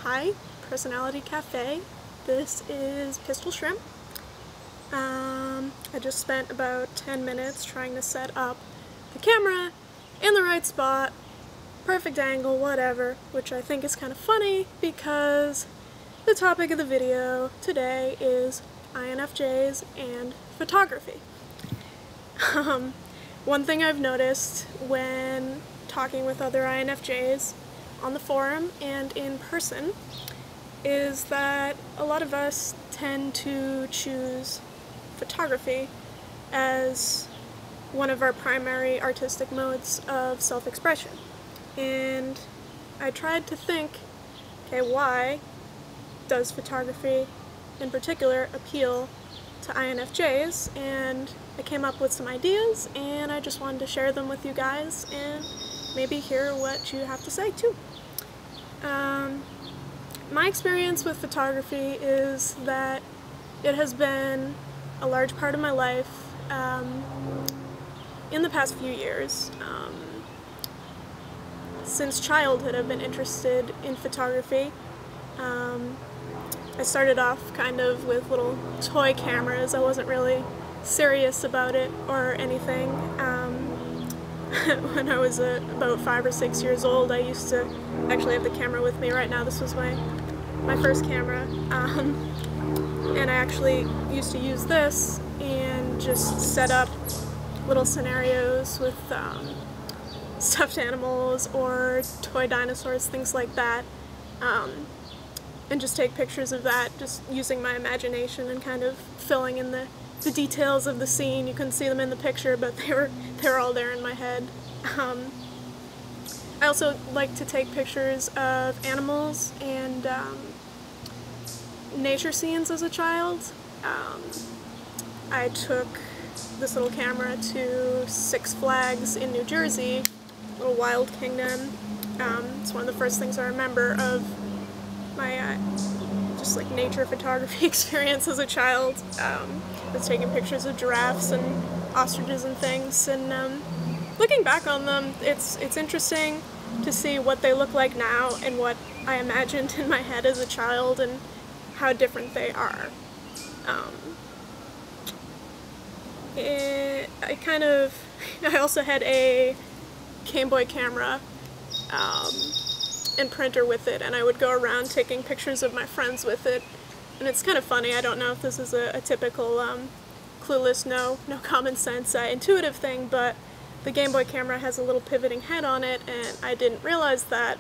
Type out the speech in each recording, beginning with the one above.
Hi, Personality Cafe. This is Pistol Shrimp. I just spent about 10 minutes trying to set up the camera in the right spot, perfect angle, whatever, which I think is kind of funny because the topic of the video today is INFJs and photography. One thing I've noticed when talking with other INFJs on the forum and in person is that a lot of us tend to choose photography as one of our primary artistic modes of self-expression. And I tried to think, okay, why does photography in particular appeal to INFJs? And I came up with some ideas and I just wanted to share them with you guys and maybe hear what you have to say too. My experience with photography is that it has been a large part of my life in the past few years. Since childhood I've been interested in photography. I started off kind of with little toy cameras. I wasn't really serious about it or anything. When I was about 5 or 6 years old, I used to actually have the camera with me right now. This was my first camera, and I actually used to use this and just set up little scenarios with stuffed animals or toy dinosaurs, things like that, and just take pictures of that, just using my imagination and kind of filling in the details of the scene. You couldn't see them in the picture, but they were all there in my head. I also like to take pictures of animals and nature scenes as a child. I took this little camera to Six Flags in New Jersey, little Wild Kingdom. It's one of the first things I remember of my just like nature photography experience as a child. I was taking pictures of giraffes and ostriches and things, and looking back on them, it's interesting to see what they look like now and what I imagined in my head as a child and how different they are. I also had a Game Boy camera and printer with it, and I would go around taking pictures of my friends with it. And it's kind of funny, I don't know if this is a typical clueless, no common sense, intuitive thing, but the Game Boy camera has a little pivoting head on it, and I didn't realize that.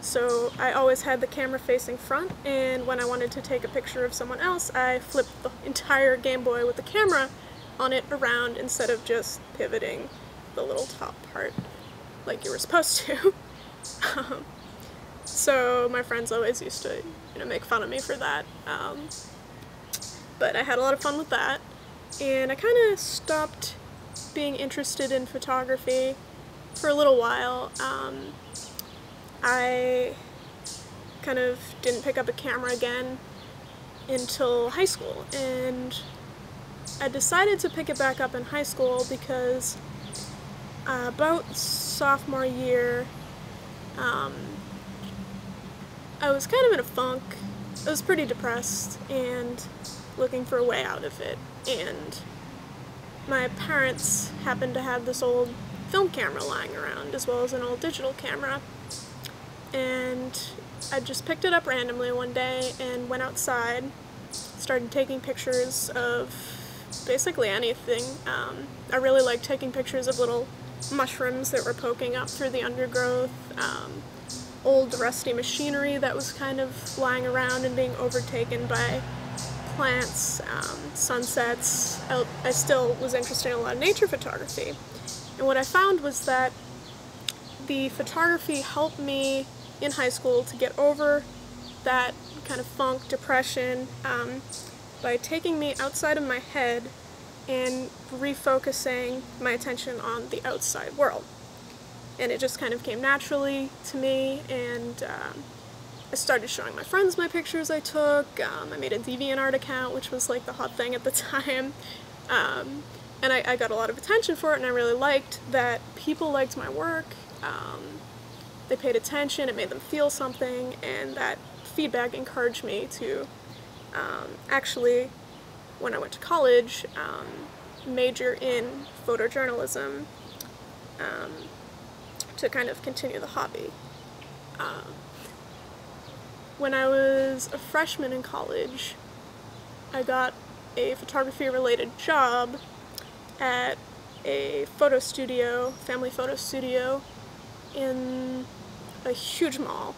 So I always had the camera facing front, and when I wanted to take a picture of someone else, I flipped the entire Game Boy with the camera on it around instead of just pivoting the little top part like you were supposed to. So my friends always used to, make fun of me for that. But I had a lot of fun with that, and I kind of stopped being interested in photography for a little while. I kind of didn't pick up a camera again until high school, and I decided to pick it back up in high school because about sophomore year, I was kind of in a funk. I was pretty depressed and looking for a way out of it, and my parents happened to have this old film camera lying around as well as an old digital camera, and I just picked it up randomly one day and went outside, started taking pictures of basically anything. I really liked taking pictures of little mushrooms that were poking up through the undergrowth, old rusty machinery that was kind of lying around and being overtaken by plants, sunsets. I still was interested in a lot of nature photography. And what I found was that the photography helped me in high school to get over that kind of funk, depression, by taking me outside of my head and refocusing my attention on the outside world. And it just kind of came naturally to me, and I started showing my friends my pictures I took. I made a DeviantArt account, which was like the hot thing at the time, and I got a lot of attention for it, and I really liked that people liked my work. They paid attention, it made them feel something, and that feedback encouraged me to actually, when I went to college, major in photojournalism to kind of continue the hobby. When I was a freshman in college, I got a photography-related job at a photo studio, family photo studio, in a huge mall,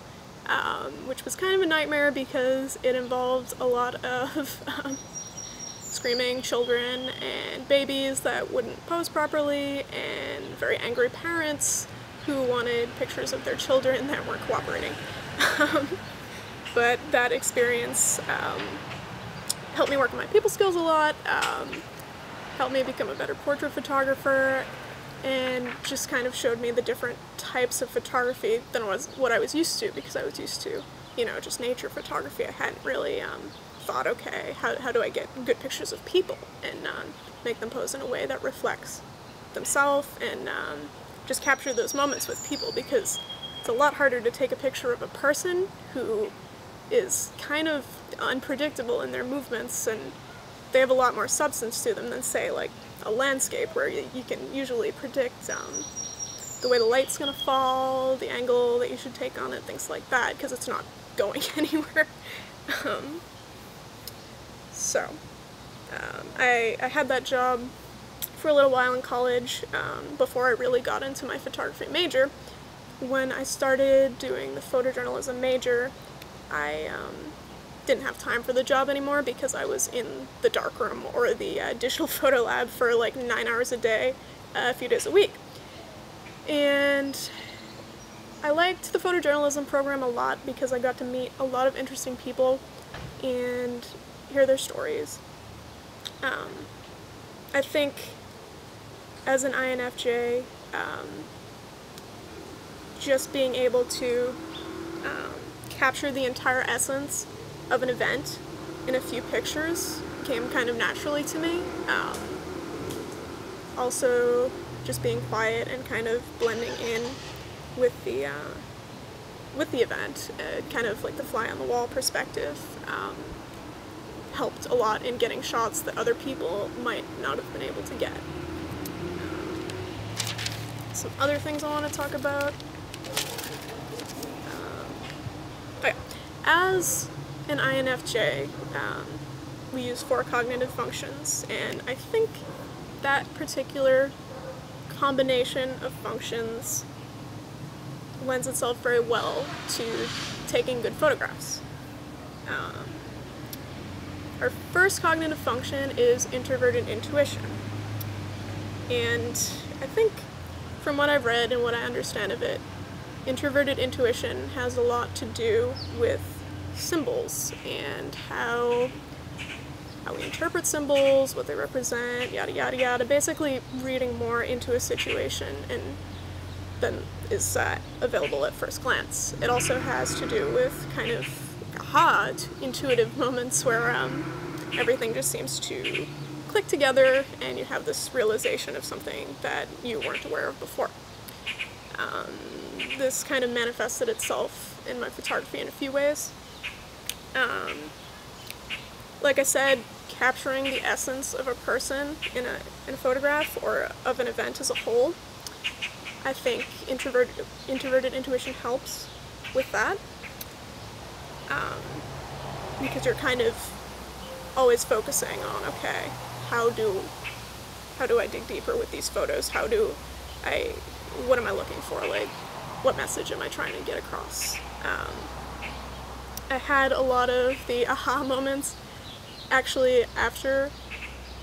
which was kind of a nightmare because it involved a lot of screaming children and babies that wouldn't pose properly, and very angry parents who wanted pictures of their children that weren't cooperating. But that experience helped me work on my people skills a lot, helped me become a better portrait photographer, and just kind of showed me the different types of photography than what I was used to, because I was used to, just nature photography. I hadn't really thought, okay, how do I get good pictures of people and make them pose in a way that reflects themselves, and just capture those moments with people, because it's a lot harder to take a picture of a person who is kind of unpredictable in their movements, and they have a lot more substance to them than, say, like a landscape where you can usually predict the way the light's going to fall, the angle that you should take on it, things like that, because it's not going anywhere. I had that job for a little while in college before I really got into my photography major. When I started doing the photojournalism major, I didn't have time for the job anymore because I was in the darkroom or the digital photo lab for like 9 hours a day, a few days a week. And I liked the photojournalism program a lot because I got to meet a lot of interesting people and hear their stories. I think as an INFJ, just being able to capture the entire essence of an event in a few pictures came kind of naturally to me. Also, just being quiet and kind of blending in with the event, kind of like the fly on the wall perspective, helped a lot in getting shots that other people might not have been able to get. Some other things I want to talk about. As an INFJ, we use 4 cognitive functions, and I think that particular combination of functions lends itself very well to taking good photographs. Our first cognitive function is introverted intuition, and I think from what I've read and what I understand of it, introverted intuition has a lot to do with symbols and how we interpret symbols, what they represent, yada yada yada, basically reading more into a situation than is available at first glance. It also has to do with kind of intuitive moments where everything just seems to click together and you have this realization of something that you weren't aware of before. This kind of manifested itself in my photography in a few ways. Like I said, capturing the essence of a person in a photograph or of an event as a whole, I think introverted intuition helps with that. Because you're kind of always focusing on, okay, how do I dig deeper with these photos? What am I looking for? Like, what message am I trying to get across? I had a lot of the aha moments actually after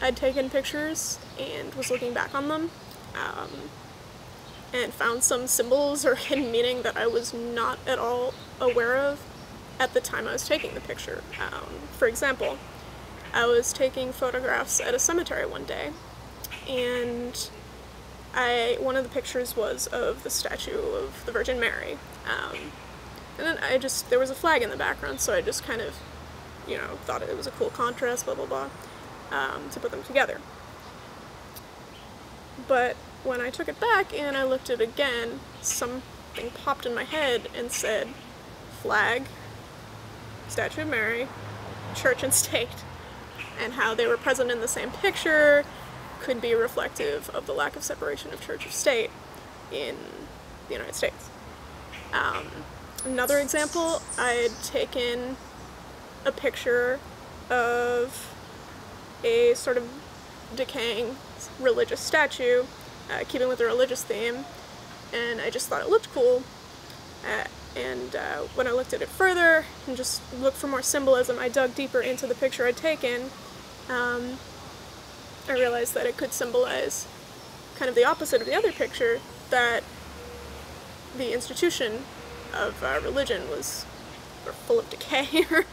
I'd taken pictures and was looking back on them, and found some symbols or hidden meaning that I was not at all aware of at the time I was taking the picture. For example, I was taking photographs at a cemetery one day, and one of the pictures was of the statue of the Virgin Mary. And then there was a flag in the background, so I just kind of, thought it was a cool contrast, blah, blah, blah, to put them together. But when I took it back and I looked at it again, something popped in my head and said, flag, statue of Mary, church and state, and how they were present in the same picture could be reflective of the lack of separation of church and state in the United States. Another example, I had taken a picture of a sort of decaying religious statue, keeping with the religious theme, and I just thought it looked cool. And when I looked at it further and just looked for more symbolism, I dug deeper into the picture I'd taken. I realized that it could symbolize kind of the opposite of the other picture, that the institution of religion was full of decay. It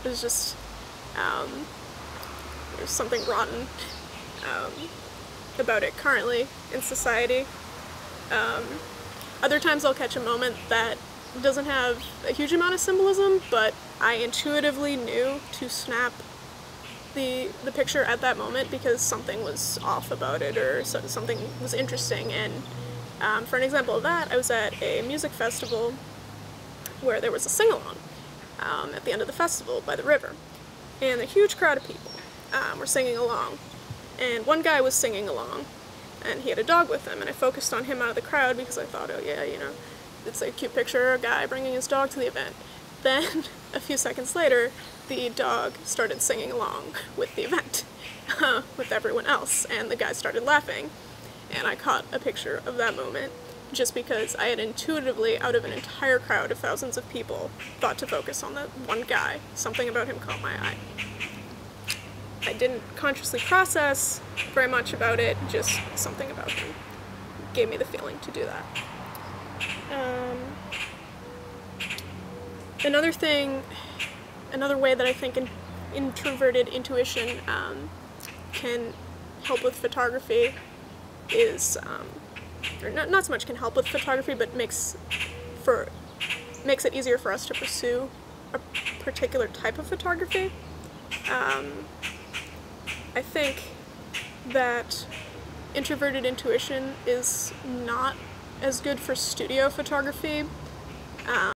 was just, there's something rotten about it currently in society. Other times I'll catch a moment that doesn't have a huge amount of symbolism, but I intuitively knew to snap the picture at that moment because something was off about it or something was interesting. And for an example of that, I was at a music festival where there was a sing-along at the end of the festival by the river, and a huge crowd of people were singing along, and one guy was singing along, and he had a dog with him, and I focused on him out of the crowd because I thought, oh yeah, you know, it's a cute picture of a guy bringing his dog to the event. Then, a few seconds later, the dog started singing along with the event, with everyone else, and the guy started laughing, and I caught a picture of that moment just because I had intuitively, out of an entire crowd of thousands of people, thought to focus on that one guy. Something about him caught my eye. I didn't consciously process very much about it, just something about him gave me the feeling to do that. Another way that I think introverted intuition can help with photography is, or not so much can help with photography, but makes it easier for us to pursue a particular type of photography. I think that introverted intuition is not as good for studio photography.